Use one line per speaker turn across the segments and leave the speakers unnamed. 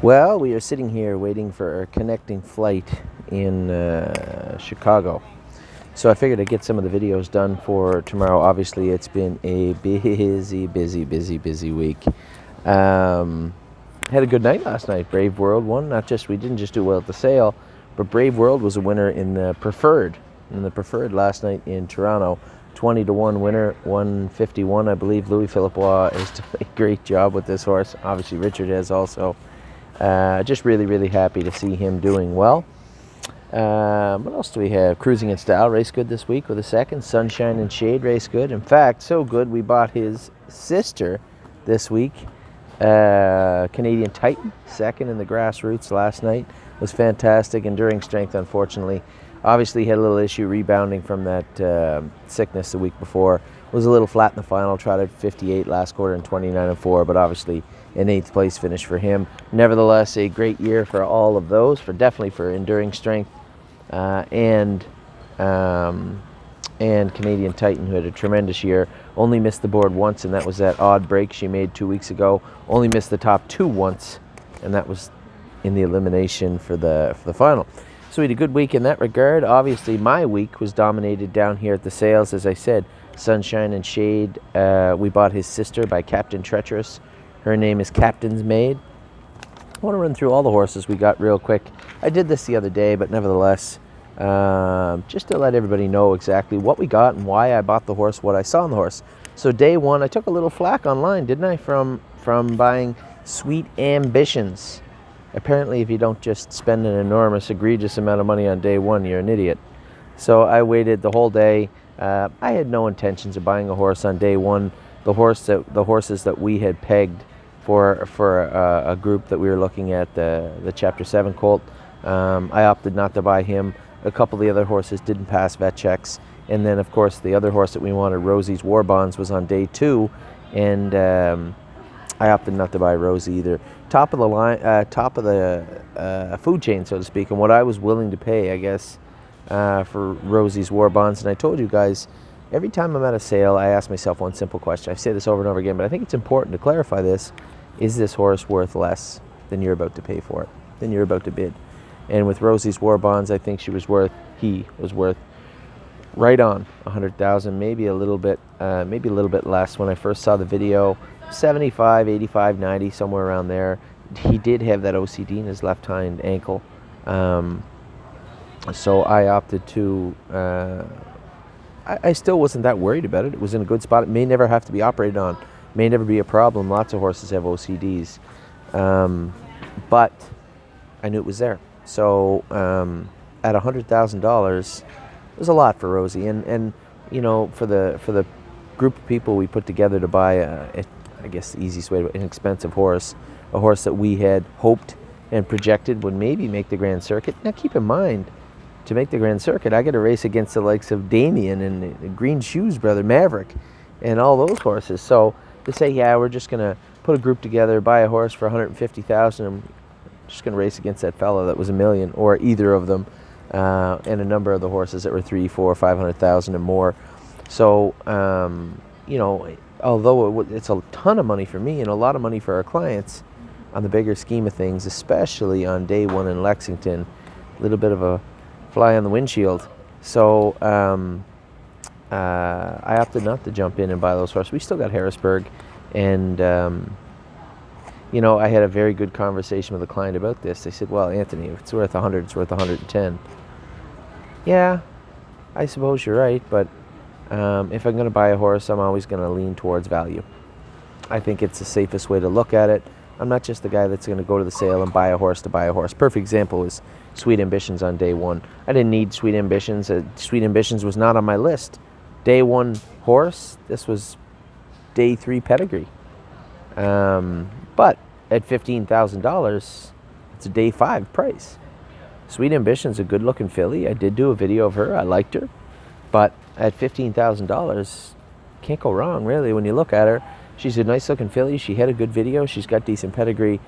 Well, we are sitting here waiting for our connecting flight in Chicago. So I figured I'd get some of the videos done for tomorrow. Obviously, it's been a busy week. Um, Had a good night last night. Brave World won. We didn't just do well at the sale, but Brave World was a winner in the preferred. In the preferred last night in Toronto, 20-1 winner, 151, I believe. Louis Philippois has done a great job with this horse. Obviously, Richard has also. Just really happy to see him doing well. What else do we have? Cruising in Style, race good this week with a second. Sunshine and Shade, race good. In fact, so good we bought his sister this week. Canadian Titan, second in the grassroots last night. Was fantastic. Enduring Strength, unfortunately. Obviously had a little issue rebounding from that sickness the week before. Was a little flat in the final, trotted 58 last quarter and 29-4, but obviously an 8th place finish for him. Nevertheless, a great year for all of those, definitely for Enduring Strength and Canadian Titan, who had a tremendous year. Only missed the board once, and that was that odd break she made 2 weeks ago. Only missed the top two once, and that was in the elimination for the final. So we had a good week in that regard. Obviously, my week was dominated down here at the sales, as I said. Sunshine and Shade. We bought his sister by Captain Treacherous. Her name is Captain's Maid. I want to run through all the horses we got real quick. I did this the other day, but nevertheless, just to let everybody know exactly what we got and why I bought the horse, what I saw in the horse. So day one, I took a little flack online, didn't I, from buying Sweet Ambitions. Apparently, if you don't just spend an enormous, egregious amount of money on day one, you're an idiot. So I waited the whole day. I had no intentions of buying a horse on day one. The horses that we had pegged for a group that we were looking at, the Chapter 7 colt, I opted not to buy him. A couple of the other horses didn't pass vet checks. And then, of course, the other horse that we wanted, Rosie's War Bonds, was on day two. And I opted not to buy Rosie either. Top of the line, top of the food chain, so to speak, and what I was willing to pay, I guess, for Rosie's War Bonds. And I told you guys, every time I'm at a sale, I ask myself one simple question. I say this over and over again, but I think it's important to clarify this. Is this horse worth less than you're about to pay for it, than you're about to bid? And with Rosie's War Bonds, I think he was worth right on $100,000, maybe a little bit less. When I first saw the video, 75, 85, 90, somewhere around there. He did have that OCD in his left hind ankle, so I opted to. I still wasn't that worried about it. It was in a good spot. It may never have to be operated on. May never be a problem. Lots of horses have OCDs, but I knew it was there. So at $100,000, it was a lot for Rosie, and you know, for the group of people we put together to buy I guess the easiest way to an inexpensive horse, a horse that we had hoped and projected would maybe make the Grand Circuit. Now keep in mind, to make the Grand Circuit, I got to race against the likes of Damien and the Green Shoes brother, Maverick, and all those horses. So to say, yeah, we're just going to put a group together, buy a horse for $150,000, and I'm just going to race against that fella that was $1 million, or either of them, and a number of the horses that were $300,000, $400,000, $500,000 and more. So, you know, although it's a ton of money for me and a lot of money for our clients, on the bigger scheme of things, especially on day one in Lexington, a little bit of a fly on the windshield. So I opted not to jump in and buy those horses. We still got Harrisburg, and you know, I had a very good conversation with a client about this. They said, well, Anthony, if it's worth 100, it's worth 110. Yeah, I suppose you're right, but if I'm going to buy a horse, I'm always going to lean towards value. I think it's the safest way to look at it. I'm not just the guy that's going to go to the sale and buy a horse to buy a horse. Perfect example is Sweet Ambitions on day one. I didn't need Sweet Ambitions. Sweet Ambitions was not on my list. Day one horse, this was day three pedigree. But at $15,000, it's a day five price. Sweet Ambition's a good-looking filly. I did do a video of her. I liked her. But at $15,000, can't go wrong, really, when you look at her. She's a nice-looking filly. She had a good video. She's got decent pedigree.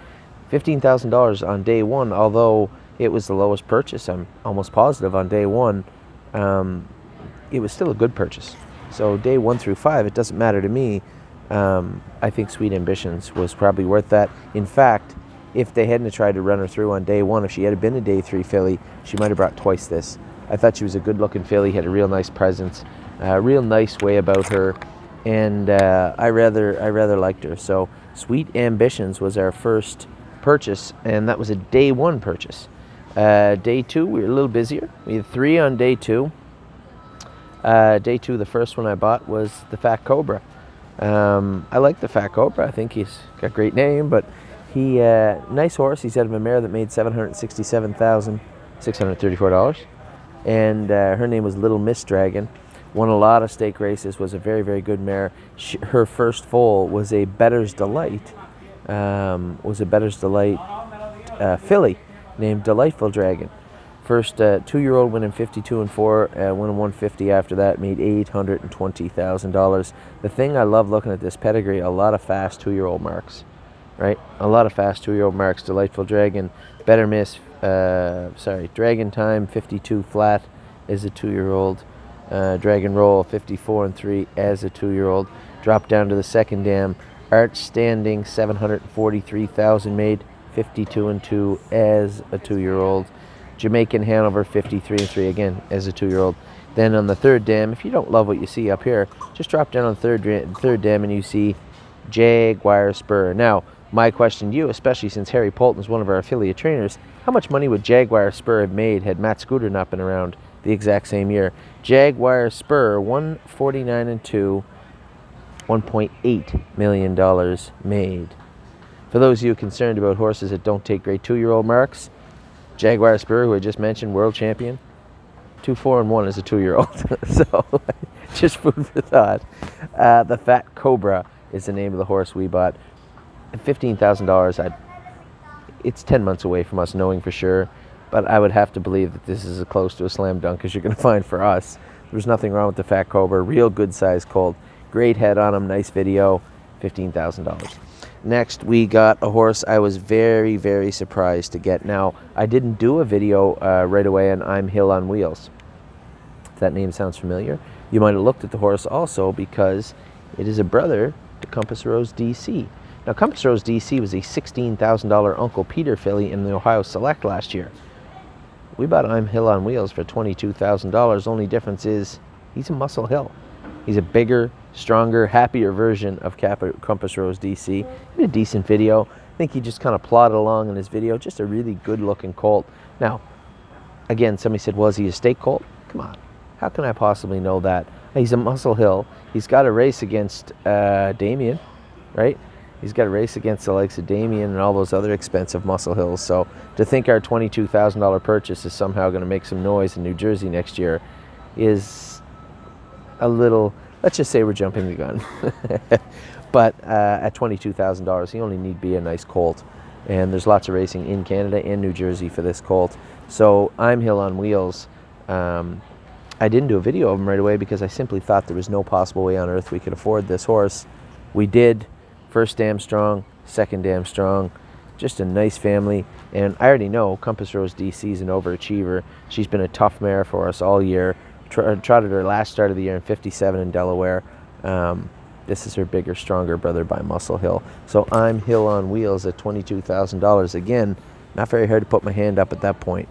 $15,000 on day one, although it was the lowest purchase, I'm almost positive on day one, it was still a good purchase. So day 1 through 5, it doesn't matter to me. I think Sweet Ambitions was probably worth that. In fact, if they hadn't tried to run her through on day one, if she had been a day 3 filly, she might have brought twice this. I thought she was a good-looking filly, had a real nice presence, a real nice way about her, and I rather liked her. So Sweet Ambitions was our first purchase, and that was a day 1 purchase. Day 2, we were a little busier. We had 3 on day 2. Day 2, the first one I bought was the Fat Cobra. I like the Fat Cobra. I think he's got a great name, but he nice horse. He's out of a mare that made $767,634, and her name was Little Miss Dragon. Won a lot of stake races. Was a very, very good mare. Her first foal was a Bettor's Delight. Filly named Delightful Dragon. First 2-year-old winning 52 and 4, winning 150 after that, made $820,000. The thing I love looking at this pedigree, a lot of fast 2-year-old marks, right? A lot of fast 2-year-old marks. Delightful Dragon, Dragon Time 52 flat as a 2-year-old. Dragon Roll 54 and 3 as a 2-year-old. Dropped down to the second dam. Arch Standing 743,000 made 52 and 2 as a 2-year-old. Jamaican Hanover 53 and 3 again as a 2-year-old. Then on the third dam, if you don't love what you see up here, just drop down on the third dam and you see Jaguar Spur. Now, my question to you, especially since Harry Polton is one of our affiliate trainers, how much money would Jaguar Spur have made had Matt Scooter not been around the exact same year? Jaguar Spur, 149 and 2, $1.8 million made. For those of you concerned about horses that don't take great 2-year-old marks, Jaguar Spur, who I just mentioned, world champion, 2-4 and 1 as a 2-year-old. So, just food for thought. The Fat Cobra is the name of the horse we bought. $15,000. It's 10 months away from us knowing for sure, but I would have to believe that this is as close to a slam dunk as you're going to find for us. There's nothing wrong with the Fat Cobra. Real good size colt. Great head on him. Nice video. $15,000. Next, we got a horse I was very, very surprised to get. Now, I didn't do a video right away on I'm Hill on Wheels. If that name sounds familiar, you might have looked at the horse also because it is a brother to Compass Rose DC. Now, Compass Rose DC was a $16,000 Uncle Peter filly in the Ohio Select last year. We bought I'm Hill on Wheels for $22,000. Only difference is he's a Muscle Hill. He's a bigger, stronger, happier version of Compass Rose DC. He did a decent video. I think he just kind of plodded along in his video. Just a really good-looking colt. Now, again, somebody said, was he a stake colt? Come on. How can I possibly know that? He's a Muscle Hill. He's got a race against Damien, right? He's got a race against the likes of Damien and all those other expensive Muscle Hills. So to think our $22,000 purchase is somehow going to make some noise in New Jersey next year is a little, let's just say we're jumping the gun. But at $22,000, he only need be a nice colt. And there's lots of racing in Canada and New Jersey for this colt. So I'm Hill on Wheels. I didn't do a video of him right away because I simply thought there was no possible way on earth we could afford this horse. We did. First dam strong, second dam strong. Just a nice family. And I already know Compass Rose DC is an overachiever. She's been a tough mare for us all year. Trotted her last start of the year in 57 in Delaware. This is her bigger, stronger brother by Muscle Hill. So I'm Hill on Wheels at $22,000. Again, not very hard to put my hand up at that point.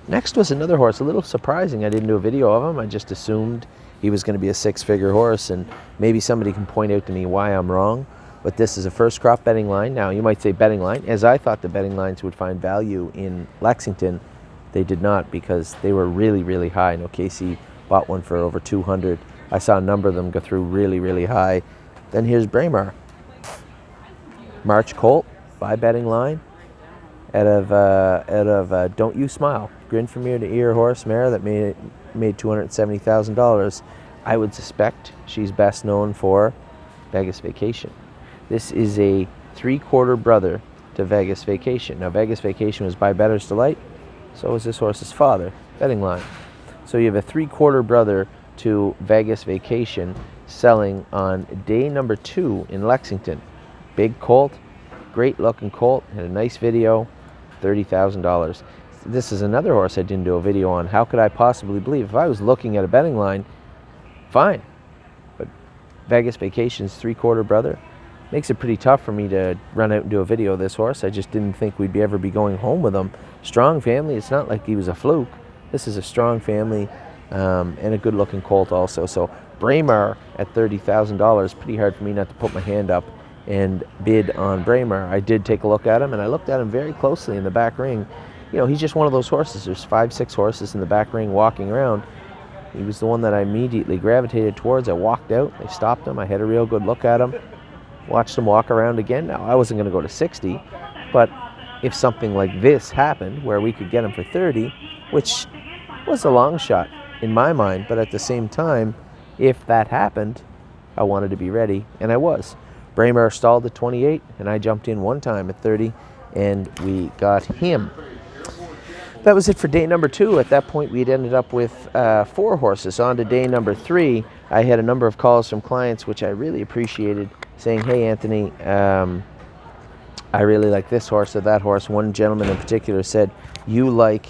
Next was another horse, a little surprising. I didn't do a video of him. I just assumed he was going to be a 6-figure horse, and maybe somebody can point out to me why I'm wrong. But this is a first crop betting line. Now, you might say betting line. As I thought the betting lines would find value in Lexington, they did not because they were really, really high. I know Casey bought one for over 200. I saw a number of them go through really, really high. Then here's Braemar. March Colt, by betting line, out of Don't You Smile. Grin from ear to ear horse mare that made $270,000. I would suspect she's best known for Vegas Vacation. This is a 3/4 brother to Vegas Vacation. Now, Vegas Vacation was by Bettor's Delight. So was this horse's father, betting line. So you have a 3/4 brother to Vegas Vacation selling on day number 2 in Lexington. Big colt, great looking colt, had a nice video, $30,000. This is another horse I didn't do a video on. How could I possibly believe? If I was looking at a betting line, fine. But Vegas Vacation's 3/4 brother, makes it pretty tough for me to run out and do a video of this horse. I just didn't think we'd ever be going home with him. Strong family. It's not like he was a fluke. This is a strong family and a good-looking colt also. So Braemar at $30,000. Pretty hard for me not to put my hand up and bid on Braemar. I did take a look at him, and I looked at him very closely in the back ring. You know, he's just one of those horses. There's 5-6 horses in the back ring walking around. He was the one that I immediately gravitated towards. I walked out. I stopped him. I had a real good look at him. Watched him walk around again. Now, I wasn't going to go to 60, but if something like this happened where we could get him for 30, which was a long shot in my mind, but at the same time, if that happened, I wanted to be ready, and I was. Braemar stalled at 28, and I jumped in one time at 30, and we got him. That was it for day number 2. At that point, we'd ended up with 4 horses. On to day number 3, I had a number of calls from clients, which I really appreciated, saying, hey, Anthony, I really like this horse or that horse. One gentleman in particular said, you like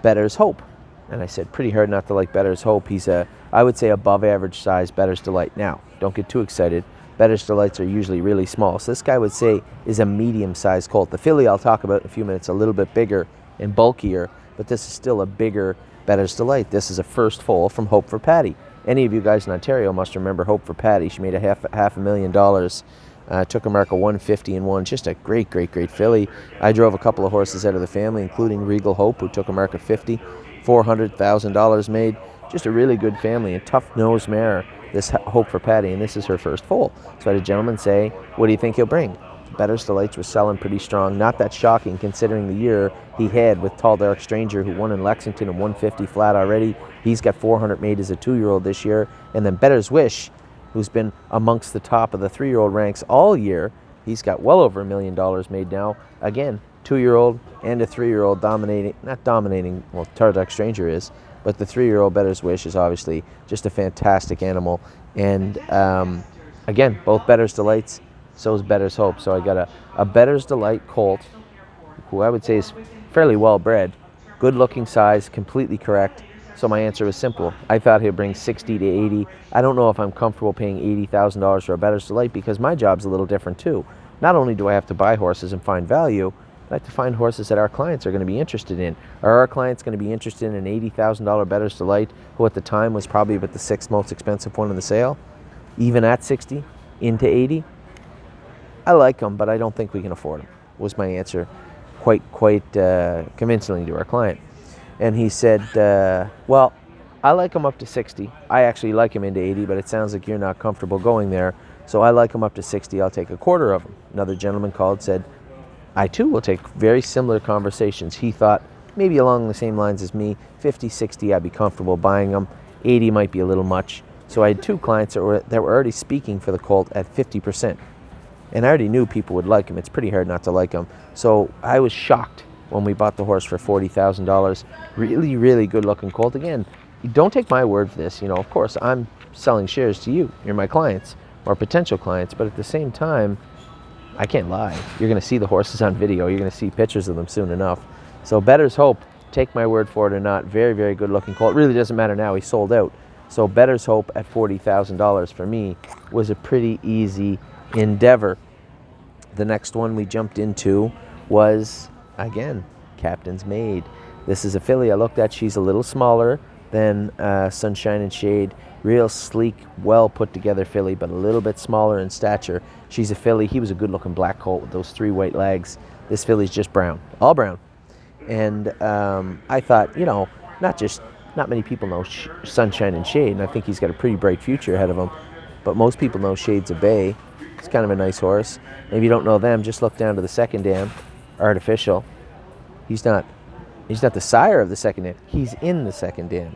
Better's Hope. And I said, pretty hard not to like Better's Hope. He's I would say above average size Better's Delight. Now, don't get too excited. Better's Delights are usually really small. So this guy would say is a medium-sized colt. The filly I'll talk about in a few minutes, a little bit bigger and bulkier, but this is still a bigger Better's Delight. This is a first foal from Hope for Patty. Any of you guys in Ontario must remember Hope for Patty. She made a half $500,000. Took a mark of 150 and won. Just a great filly. I drove a couple of horses out of the family, including Regal Hope, who took a mark of 50. $400,000 made. Just a really good family. A tough-nosed mare, this Hope for Patty, and this is her first foal. So I had a gentleman say, what do you think he'll bring? Better's Delights was selling pretty strong. Not that shocking considering the year he had with Tall Dark Stranger, who won in Lexington and 150 flat already. He's got 400 made as a 2-year-old this year. And then Better's Wish, who's been amongst the top of the 3-year-old ranks all year. He's got well over $1 million made now. Again, 2-year-old and a 3-year-old not dominating, well, Tall Dark Stranger is, but the 3-year-old Better's Wish is obviously just a fantastic animal. And again, both Better's Delights, so is Better's Hope. So I got a Better's Delight colt, who I would say is fairly well bred, good looking size, completely correct. So my answer was simple. I thought he'd bring 60 to 80. I don't know if I'm comfortable paying $80,000 for a Better's Delight because my job's a little different too. Not only do I have to buy horses and find value, I have to find horses that our clients are going to be interested in. Are our clients going to be interested in an $80,000 Better's Delight, who at the time was probably about the 6th most expensive one in the sale, even at 60 into 80? I like them, but I don't think we can afford them, was my answer quite convincingly to our client. And he said, well, I like him up to 60. I actually like him into 80, but it sounds like you're not comfortable going there. So I like him up to 60. I'll take a quarter of him. Another gentleman called, said, I too will take very similar conversations. He thought maybe along the same lines as me, 50, 60, I'd be comfortable buying them. 80 might be a little much. So I had 2 clients that were already speaking for the colt at 50%. And I already knew people would like him. It's pretty hard not to like him. So I was shocked when we bought the horse for $40,000. Really good looking colt. Again, don't take my word for this. You know, of course, I'm selling shares to you. You're my clients or potential clients. But at the same time, I can't lie. You're going to see the horses on video. You're going to see pictures of them soon enough. So Better's Hope, take my word for it or not, very good looking colt. It really doesn't matter now. He sold out. So Better's Hope at $40,000 for me was a pretty easy endeavor. The next one we jumped into was, again, Captain's Maid. This is a filly I looked at. She's a little smaller than Sunshine and Shade. Real sleek, well put together filly, but a little bit smaller in stature. She's a filly. He was a good looking black colt with those 3 white legs. This filly's just brown, all brown. And I thought, you know, not many people know Sunshine and Shade, and I think he's got a pretty bright future ahead of him. But most people know Shades of Bay. It's kind of a nice horse. Maybe you don't know them, just look down to the second dam, Artificial. He's not the sire of the second dam. He's in the second dam.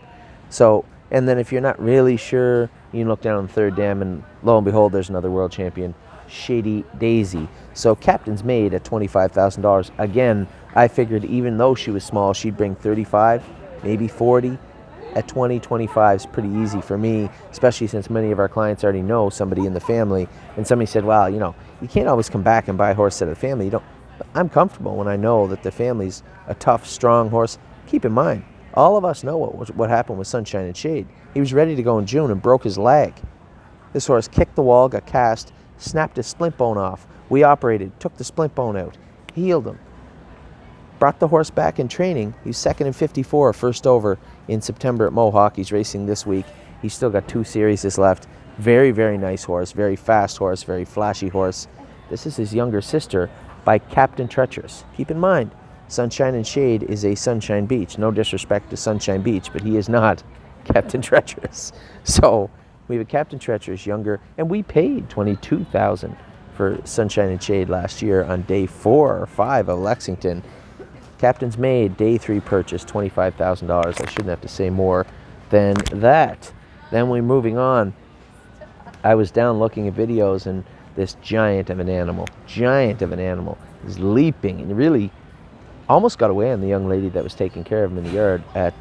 So, and then if you're not really sure, you can look down on the third dam, and lo and behold, there's another world champion, Shady Daisy. So Captain's Maid at $25,000. Again, I figured even though she was small, she'd bring 35, maybe 40. At 20, 25 is pretty easy for me, especially since many of our clients already know somebody in the family. And somebody said, well, you know, you can't always come back and buy a horse out of the family. You don't. But I'm comfortable when I know that the family's a tough, strong horse. Keep in mind, all of us know what happened with Sunshine and Shade. He was ready to go in June and broke his leg. This horse kicked the wall, got cast, snapped his splint bone off. We operated, took the splint bone out, healed him, brought the horse back in training. He's second in 54, first over in September at Mohawk. He's racing this week. He's still got 2 series left. Very, very nice horse, very fast horse, very flashy horse. This is his younger sister by Captain Treacherous. Keep in mind, Sunshine and Shade is a Sunshine Beach. No disrespect to Sunshine Beach, but he is not Captain Treacherous. So we have a Captain Treacherous younger, and we paid $22,000 for Sunshine and Shade last year on day 4 or 5 of Lexington. Captain's Made, day 3 purchase, $25,000. I shouldn't have to say more than that. Then we're moving on. I was down looking at videos, and this giant of an animal is leaping and really almost got away on the young lady that was taking care of him in the yard at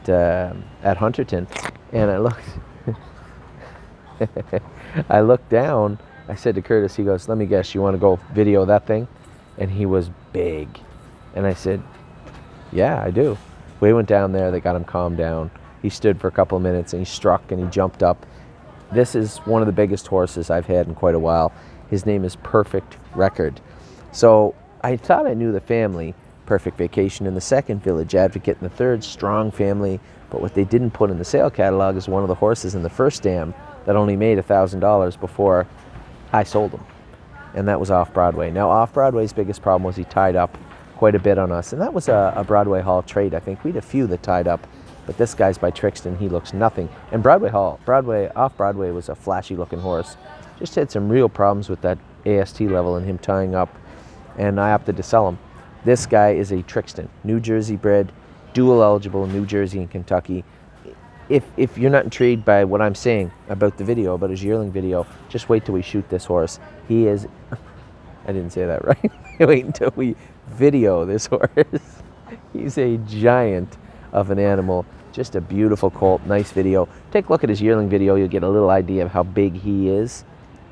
Hunterton. And I looked down. I said to Curtis, he goes, "Let me guess, you want to go video that thing?" And he was big. And I said, "Yeah, I do." We went down there. They got him calmed down. He stood for a couple of minutes, and he struck, and he jumped up. This is one of the biggest horses I've had in quite a while. His name is Perfect Record. So I thought I knew the family, Perfect Vacation in the second, Village Advocate in the third, Strong Family. But what they didn't put in the sale catalog is one of the horses in the first dam that only made $1,000 before I sold him. And that was Off-Broadway. Now, Off-Broadway's biggest problem was he tied up quite a bit on us. And that was a Broadway Hall trade, I think. We had a few that tied up. But this guy's by Trixton. He looks nothing. And Off-Broadway was a flashy-looking horse. Just had some real problems with that AST level and him tying up. And I opted to sell him. This guy is a Trixton, New Jersey bred, dual eligible, New Jersey and Kentucky. If you're not intrigued by what I'm saying about the video, about his yearling video, just wait till we shoot this horse. He is, I didn't say that right. Wait until we video this horse. He's a giant of an animal. Just a beautiful colt, nice video. Take a look at his yearling video, you'll get a little idea of how big he is.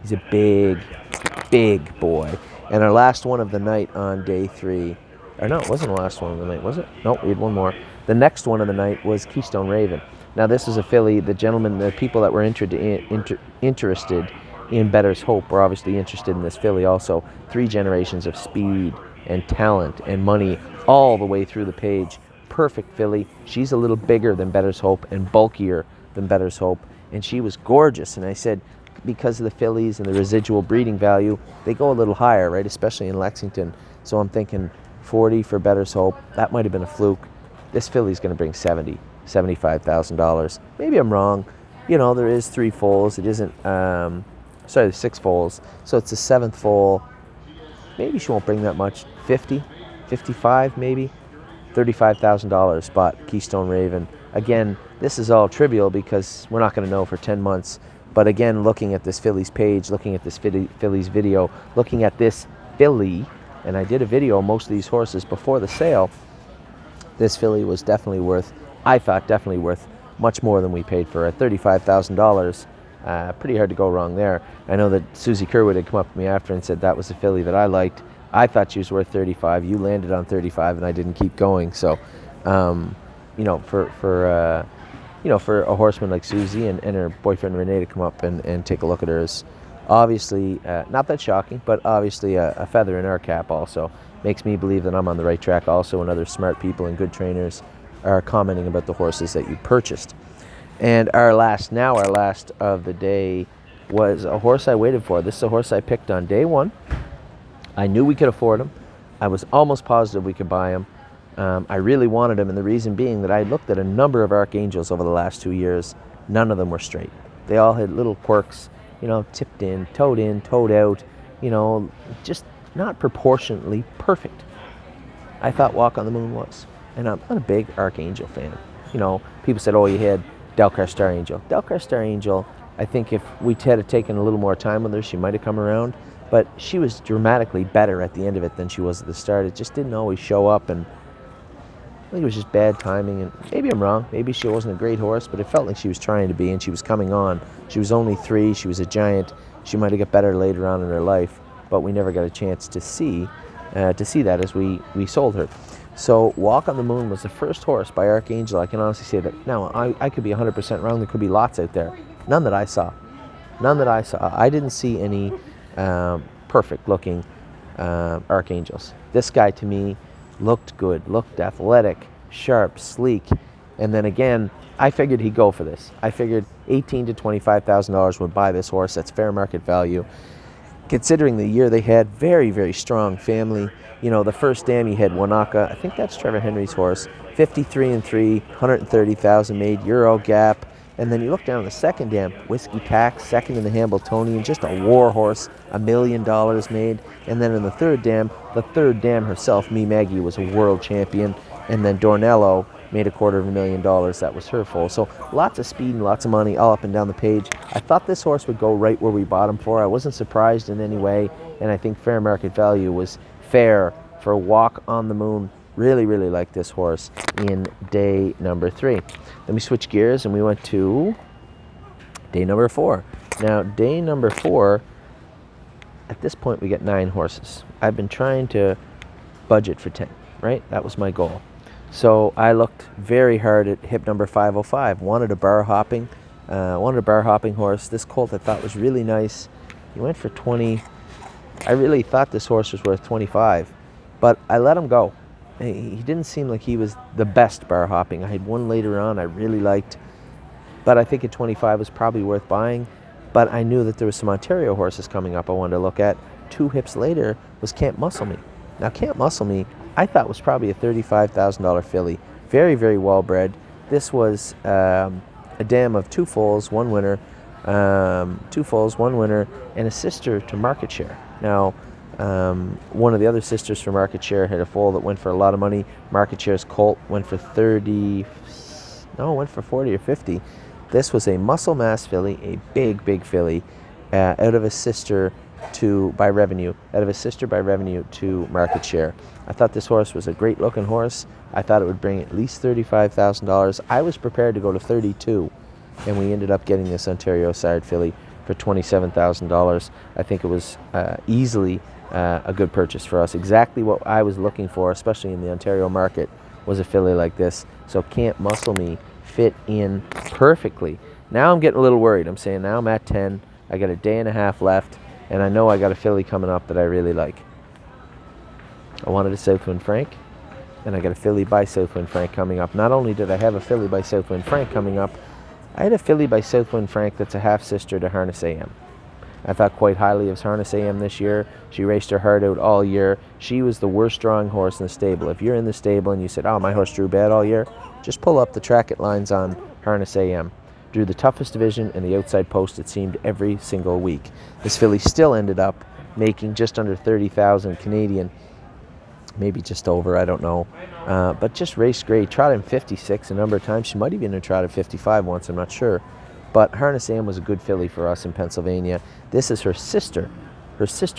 He's a big, big boy. And our last one of the night on day 3, or no, it wasn't the last one of the night, was it? No, we had one more. The next one of the night was Keystone Raven. Now this is a filly. The people that were interested in Better's Hope were obviously interested in this filly also. 3 generations of speed and talent and money all the way through the page. Perfect filly. She's a little bigger than Better's Hope and bulkier than Better's Hope. And she was gorgeous. And I said, because of the fillies and the residual breeding value, they go a little higher, right? Especially in Lexington. So I'm thinking 40 for Better's Hope. That might have been a fluke. This filly's going to bring $75,000. Maybe I'm wrong. You know, there is 3 foals. It isn't, there's 6 foals. So it's the 7th foal. Maybe she won't bring that much. 50, 55 maybe. $35,000 spot Keystone Raven. Again, this is all trivial because we're not going to know for 10 months. But again, looking at this filly's page, looking at this filly's video, looking at this filly, and I did a video on most of these horses before the sale, this filly was definitely worth, I thought definitely worth much more than we paid for it. $35,000. Pretty hard to go wrong there. I know that Susie Kerwood had come up to me after and said that was a filly that I liked. I thought she was worth 35. You landed on 35, and I didn't keep going. So, you know, for a horseman like Susie and her boyfriend Renee to come up and take a look at her is obviously not that shocking, but obviously a feather in our cap. Also makes me believe that I'm on the right track. Also, and other smart people and good trainers are commenting about the horses that you purchased. And our last of the day was a horse I waited for. This is a horse I picked on day 1. I knew we could afford him. I was almost positive we could buy him. I really wanted him, and the reason being that I looked at a number of Archangels over the last 2 years. None of them were straight. They all had little quirks, you know, tipped in, toed out, you know, just not proportionately perfect. I thought Walk on the Moon was. And I'm not a big Archangel fan. You know, people said, oh, you had Delcar Star Angel. Delcar Star Angel, I think if we had taken a little more time with her, she might have come around. But she was dramatically better at the end of it than she was at the start. It just didn't always show up, and I think it was just bad timing. And maybe I'm wrong. Maybe she wasn't a great horse, but it felt like she was trying to be, and she was coming on. She was only 3. She was a giant. She might have got better later on in her life, but we never got a chance to see that as we sold her. So Walk on the Moon was the first horse by Archangel. I can honestly say that. Now, I could be 100% wrong. There could be lots out there. None that I saw. I didn't see any perfect looking Archangels. This guy to me looked good, looked athletic, sharp, sleek. And then again, I figured he'd go for this. I figured $18,000 to $25,000 would buy this horse. That's fair market value. Considering the year they had, very, very strong family. You know, the first dam he had, Wanaka, I think that's Trevor Henry's horse, 53-3, 130,000 made, Euro Gap. And then you look down at the second dam, Whiskey Tax, second in the Hambletonian, just a war horse, $1 million made. And then in the third dam herself, Me Maggie, was a world champion. And then Dornello made $250,000. That was her foal. So lots of speed and lots of money all up and down the page. I thought this horse would go right where we bought him for. I wasn't surprised in any way. And I think fair market value was fair for a walk on the moon. Really, really like this horse in day number 3. Then we switched gears and we went to day number 4. Now, day number 4, at this point we get 9 horses. I've been trying to budget for 10, right? That was my goal. So I looked very hard at hip number 505. Wanted a bar hopping horse. This colt I thought was really nice. He went for 20. I really thought this horse was worth 25, but I let him go. He didn't seem like he was the best bar hopping. I had one later on I really liked, but I think at 25 was probably worth buying. But I knew that there was some Ontario horses coming up I wanted to look at. 2 hips later was Can't Muscle Me. Now Can't Muscle Me I thought was probably a $35,000 filly. Very, very well bred. This was a dam of 2 foals, 1 winner, 2 foals, 1 winner, and a sister to Market Share. Now, one of the other sisters for Market Share had a foal that went for a lot of money. Market Share's colt went for 40 or 50. This was a muscle mass filly, a big, big filly, out of a sister by revenue to Market Share. I thought this horse was a great looking horse. I thought it would bring at least $35,000. I was prepared to go to 32, and we ended up getting this Ontario sired filly for $27,000. I think it was easily a good purchase for us. Exactly what I was looking for, especially in the Ontario market, was a filly like this. So Can't Muscle Me fit in perfectly. Now I'm getting a little worried. I'm saying now I'm at 10. I got a day and a half left, and I know I got a filly coming up that I really like. I wanted a Southwind Frank, and I got a filly by Southwind Frank coming up. Not only did I have a filly by Southwind Frank coming up, I had a filly by Southwind Frank that's a half-sister to Harness AM. I thought quite highly of Harness AM this year. She raced her heart out all year. She was the worst drawing horse in the stable. If you're in the stable and you said, oh, my horse drew bad all year, just pull up the track-it lines on Harness AM. Drew the toughest division and the outside post, it seemed, every single week. This filly still ended up making just under 30,000 Canadian, maybe just over, I don't know. But just raced great. Trotted in 56 a number of times. She might even have trotted 55 once, I'm not sure. But Harness AM was a good filly for us in Pennsylvania. This is her sister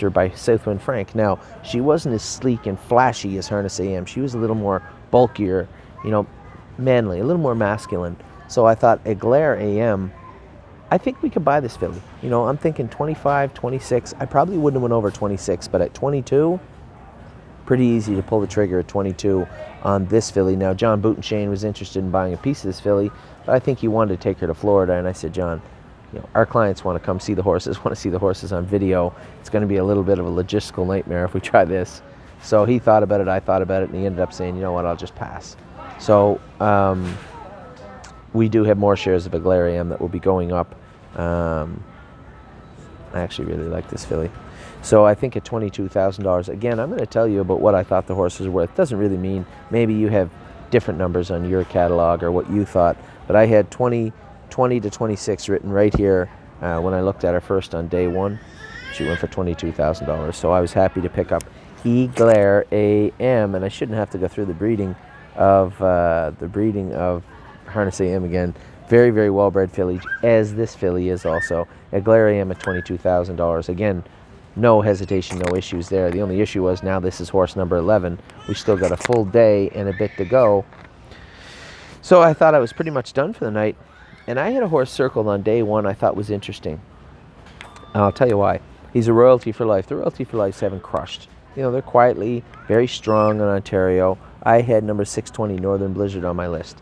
by Southwind Frank. Now, she wasn't as sleek and flashy as Harness AM. She was a little more bulkier, manly, a little more masculine. So I thought, Eclair AM, I think we could buy this filly. I'm thinking 25, 26. I probably wouldn't have went over 26, but at 22, pretty easy to pull the trigger at 22 on this filly. Now, John Boutenshane was interested in buying a piece of this filly, but I think he wanted to take her to Florida, and I said, John, our clients want to come see the horses, want to see the horses on video. It's going to be a little bit of a logistical nightmare if we try this. So he thought about it, I thought about it, and he ended up saying, you know what, I'll just pass. So we do have more shares of Eclair AM that will be going up. I actually really like this filly. So I think at $22,000, again, I'm going to tell you about what I thought the horse was worth. Doesn't really mean maybe you have different numbers on your catalog or what you thought, but I had 20 to 26 written right here when I looked at her first on day 1. She went for $22,000. So I was happy to pick up Eclair AM, and I shouldn't have to go through the breeding of Harness AM again. Very, very well-bred filly, as this filly is also. Eclair AM at $22,000. Again, no hesitation, no issues there. The only issue was now this is horse number 11. We still got a full day and a bit to go. So I thought I was pretty much done for the night. And I had a horse circled on day 1 I thought was interesting. And I'll tell you why. He's a Royalty for Life. The Royalty for Life haven't crushed. They're quietly very strong in Ontario. I had number 620 Northern Blizzard on my list.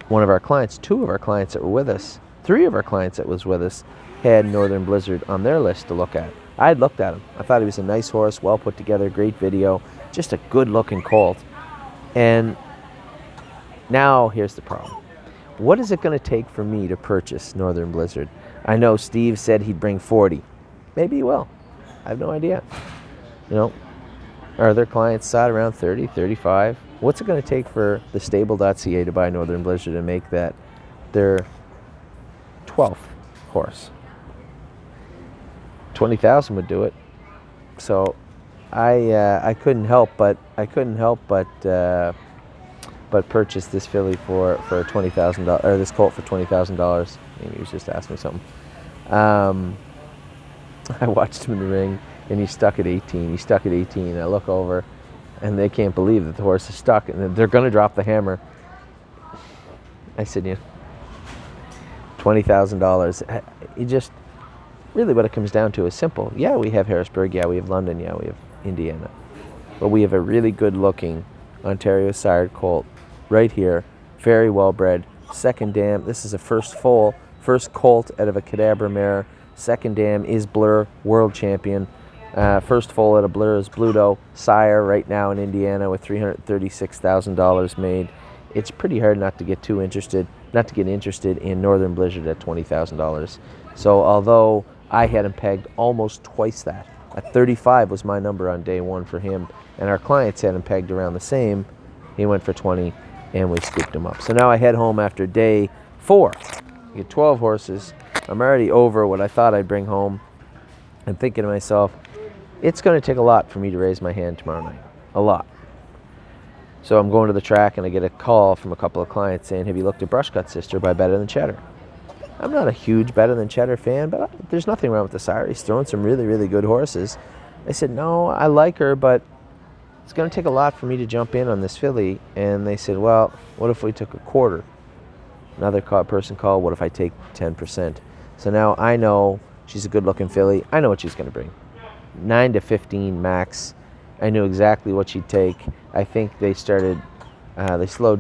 One of our clients, 2 of our clients that were with us, 3 of our clients that was with us had Northern Blizzard on their list to look at. I had looked at him. I thought he was a nice horse, well put together, great video, just a good looking colt. And now here's the problem. What is it going to take for me to purchase Northern Blizzard? I know Steve said he'd bring 40. Maybe he will. I have no idea. You know, are their clients sat around 30, 35? What's it going to take for the stable.ca to buy Northern Blizzard and make that their 12th horse? 20,000 would do it. So I couldn't help but purchase this filly for $20,000, or this colt for $20,000. Maybe he was just asking me something. I watched him in the ring, and he's stuck at 18. He's stuck at 18. I look over, and they can't believe that the horse is stuck, and they're going to drop the hammer. I said, yeah, $20,000. It just, really what it comes down to is simple. Yeah, we have Harrisburg. Yeah, we have London. Yeah, we have Indiana. But we have a really good-looking Ontario sired colt right here, very well bred. Second dam. This is a first colt out of a Cadabra mare. Second dam is Blur, world champion. First foal out of Blur is Bluto, sire right now in Indiana with $336,000 made. It's pretty hard not to get interested in Northern Blizzard at $20,000. So although I had him pegged almost twice that, at 35 was my number on day one for him, and our clients had him pegged around the same. He went for 20, and we scooped him up. So now I head home after day 4. I get 12 horses. I'm already over what I thought I'd bring home. I'm thinking to myself, it's going to take a lot for me to raise my hand tomorrow night. A lot. So I'm going to the track, and I get a call from a couple of clients saying, have you looked at Brushcut Sister by Better Than Cheddar? I'm not a huge Better Than Cheddar fan, but there's nothing wrong with the sire. He's throwing some really, really good horses. I said, no, I like her, but it's going to take a lot for me to jump in on this filly. And they said, well, what if we took a quarter? Another person called, what if I take 10%? So now I know she's a good-looking filly. I know what she's going to bring. 9 to 15 max. I knew exactly what she'd take. I think they slowed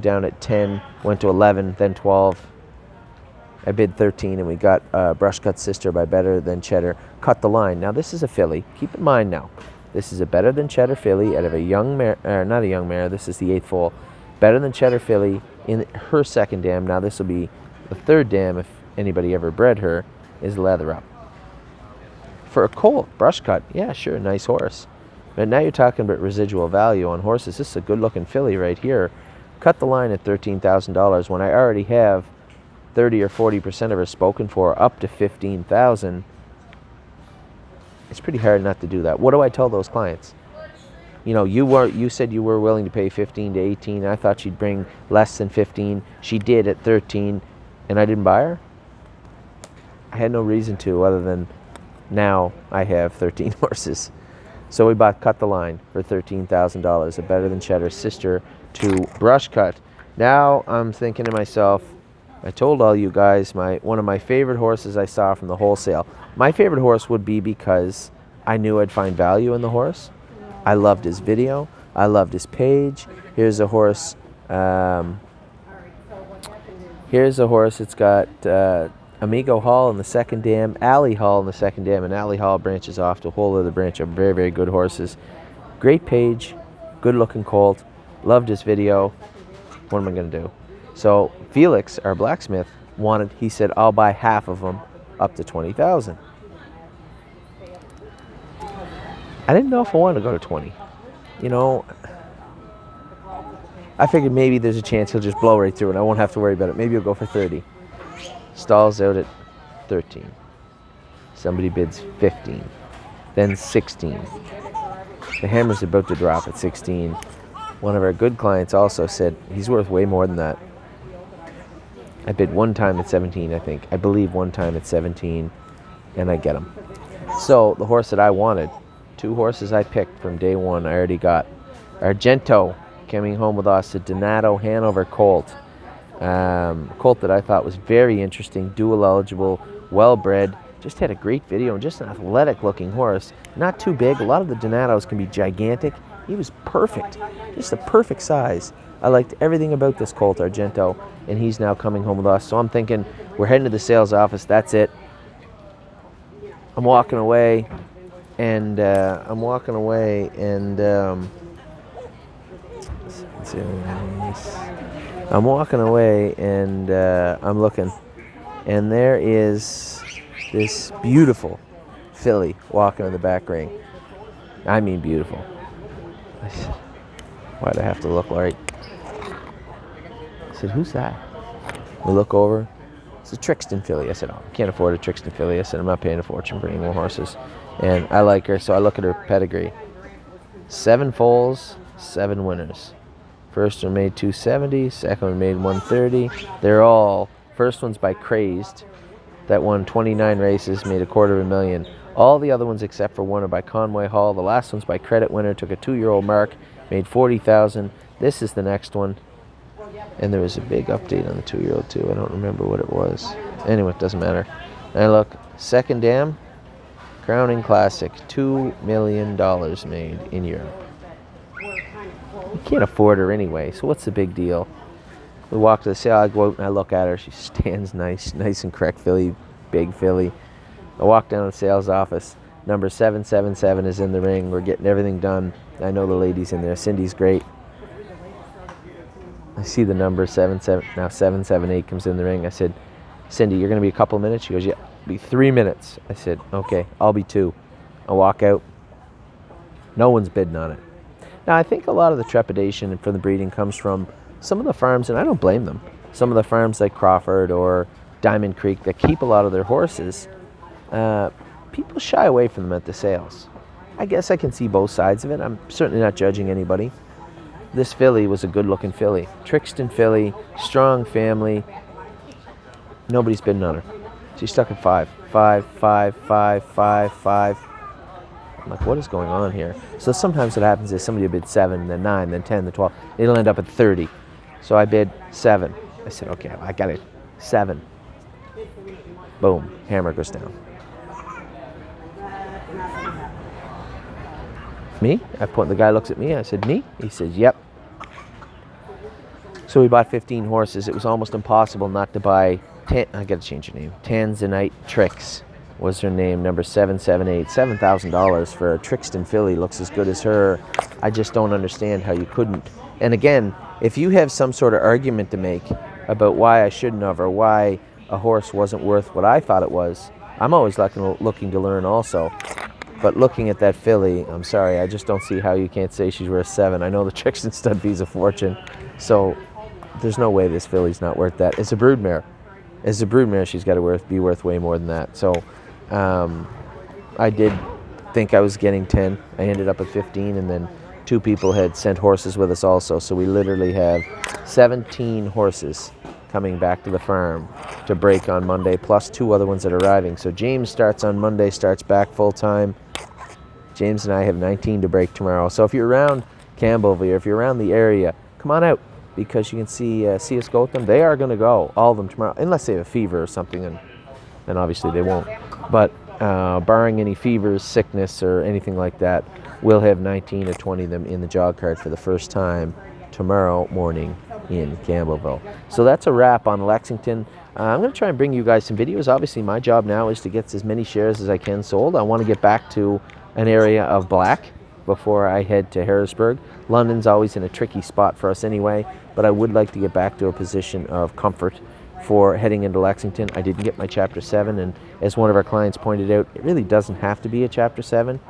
down at 10, went to 11, then 12. I bid 13, and we got Brushcut Sister by Better Than Cheddar. Cut the line. Now, this is a filly. Keep in mind now, this is a Better Than Cheddar filly out of a young mare, not a young mare, this is the 8th foal. Better Than Cheddar filly in her second dam. Now, this will be the third dam, if anybody ever bred her, is Leather Up. For a colt, Brushcut, yeah, sure, nice horse. But now you're talking about residual value on horses. This is a good-looking filly right here. Cut the line at $13,000 when I already have 30 or 40% of her spoken for, up to $15,000. It's pretty hard not to do that. What do I tell those clients? You know, you said you were willing to pay 15 to 18. I thought she'd bring less than 15. She did at 13, and I didn't buy her. I had no reason to, other than now I have 13 horses. So we cut the line for $13,000, a Better Than Cheddar sister to Brushcut. Now I'm thinking to myself, I told all you guys one of my favorite horses I saw from the wholesale. My favorite horse would be because I knew I'd find value in the horse. I loved his video. I loved his page. Here's a horse. It's got Amigo Hall in the second dam, Alley Hall in the second dam, and Alley Hall branches off to a whole other branch of very, very good horses. Great page, good-looking colt. Loved his video. What am I going to do? So Felix, our blacksmith, he said, I'll buy half of them up to $20,000. I didn't know if I wanted to go to 20. You know, I figured maybe there's a chance he'll just blow right through and I won't have to worry about it. Maybe he'll go for 30. Stalls out at 13. Somebody bids 15. Then 16. The hammer's about to drop at 16. One of our good clients also said he's worth way more than that. I bid one time at 17, I think. I believe one time at 17, and I get him. So the horse that I wanted, 2 horses I picked from day one, I already got. Argento coming home with us, a Donato Hanover colt. Colt that I thought was very interesting, dual eligible, well bred, just had a great video, and just an athletic looking horse. Not too big. A lot of the Donatos can be gigantic. He was perfect, just the perfect size. I liked everything about this colt, Argento, and he's now coming home with us. So I'm thinking, we're heading to the sales office, that's it. I'm walking away. and I'm walking away, and I'm walking away, and I'm looking, and there is this beautiful filly walking in the back ring. I mean beautiful. I said, why'd I have to look right? I said, who's that? We look over. It's a Trixton filly. I said, oh, I can't afford a Trixton filly. I said, I'm not paying a fortune for any more horses. And I like her, so I look at her pedigree. 7 foals, 7 winners. First one made 270, second one made 130. They're all, first one's by Crazed, that won 29 races, made $250,000. All the other ones except for one are by Conway Hall. The last one's by Credit Winner, took a 2-year-old mark, made $40,000. This is the next one. And there was a big update on the 2-year-old too. I don't remember what it was. Anyway, it doesn't matter. And look, second dam, Crowning Classic, $2 million made in Europe. You can't afford her anyway, so what's the big deal? We walk to the sale, I go out and I look at her. She stands nice and correct filly, big filly. I walk down to the sales office. Number 777 is in the ring. We're getting everything done. I know the lady's in there. Cindy's great. I see the number 778 comes in the ring. I said, Cindy, you're going to be a couple minutes? She goes, yeah, it'll be 3 minutes. I said, okay, I'll be 2. I walk out. No one's bidding on it. Now, I think a lot of the trepidation from the breeding comes from some of the farms, and I don't blame them. Some of the farms like Crawford or Diamond Creek that keep a lot of their horses, people shy away from them at the sales. I guess I can see both sides of it. I'm certainly not judging anybody. This filly was a good-looking filly. Trixton filly, strong family. Nobody's bidding on her. She's stuck at 5. 5, 5, 5, 5, 5. I'm like, what is going on here? So sometimes what happens is somebody will bid 7, then 9, then 10, then 12. It'll end up at 30. So I bid 7. I said, okay, I got it. 7. Boom. Hammer goes down. Me? The guy looks at me. I said, me? He says, yep. So we bought 15 horses. It was almost impossible not to buy. I got to change her name. Tanzanite Trix was her name. Number 778. $7,000 for a Trixton filly. Looks as good as her. I just don't understand how you couldn't. And again, if you have some sort of argument to make about why I shouldn't have, or why a horse wasn't worth what I thought it was, I'm always looking to learn also. But looking at that filly, I'm sorry, I just don't see how you can't say she's worth 7. I know the Trixton stud fee's a fortune, so there's no way this filly's not worth that. It's a broodmare. As a broodmare, she's got to be worth way more than that. So I did think I was getting 10. I ended up at 15, and then 2 people had sent horses with us also. So we literally have 17 horses coming back to the farm to break on Monday, plus 2 other ones that are arriving. So James starts on Monday, starts back full time. James and I have 19 to break tomorrow. So if you're around Campbellville, or if you're around the area, come on out, because you can see us go with them. They are going to go, all of them tomorrow, unless they have a fever or something, and obviously they won't. But barring any fevers, sickness, or anything like that, we'll have 19 or 20 of them in the jog cart for the first time tomorrow morning in Campbellville. So that's a wrap on Lexington. I'm going to try and bring you guys some videos. Obviously, my job now is to get as many shares as I can sold. I want to get back to an area of black before I head to Harrisburg. London's always in a tricky spot for us anyway, but I would like to get back to a position of comfort for heading into Lexington. I didn't get my Chapter 7, and as one of our clients pointed out, it really doesn't have to be a Chapter 7.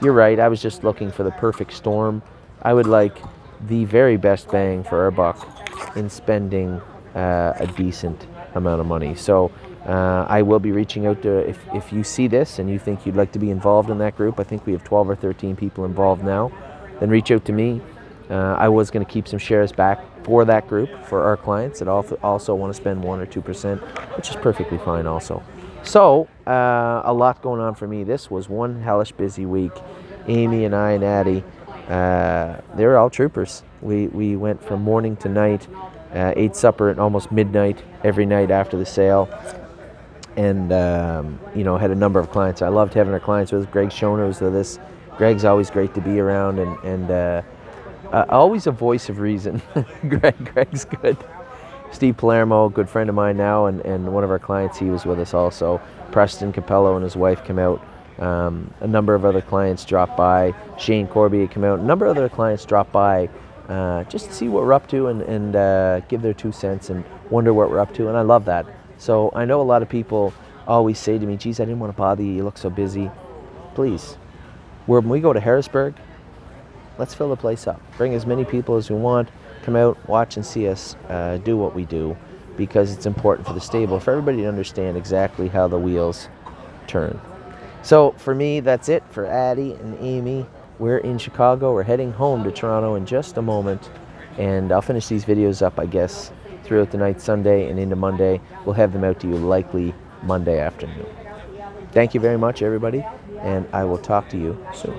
You're right, I was just looking for the perfect storm. I would like the very best bang for our buck in spending a decent amount of money. So I will be reaching out to, if you see this and you think you'd like to be involved in that group, I think we have 12 or 13 people involved now, then reach out to me. I was going to keep some shares back for that group, for our clients that also want to spend 1 or 2%, which is perfectly fine also. So a lot going on for me. This was one hellish busy week. Amy and I and Addie, they were all troopers. We went from morning to night, ate supper at almost midnight every night after the sale, and had a number of clients. I loved having our clients with us. Greg Schoner was with us. Greg's always great to be around, and always a voice of reason. Greg's good. Steve Palermo, good friend of mine now, and one of our clients, he was with us also. Preston Capello and his wife came out. A number of other clients dropped by. Shane Corby had come out. A number of other clients dropped by just to see what we're up to and give their 2 cents and wonder what we're up to. And I love that. So I know a lot of people always say to me, geez, I didn't want to bother you. You look so busy. Please, when we go to Harrisburg, let's fill the place up. Bring as many people as we want. Come out, watch and see us do what we do, because it's important for the stable, for everybody to understand exactly how the wheels turn. So for me, that's it. For Addie and Amy, we're in Chicago. We're heading home to Toronto in just a moment, and I'll finish these videos up, I guess, throughout the night, Sunday and into Monday. We'll have them out to you likely Monday afternoon. Thank you very much, everybody, and I will talk to you soon.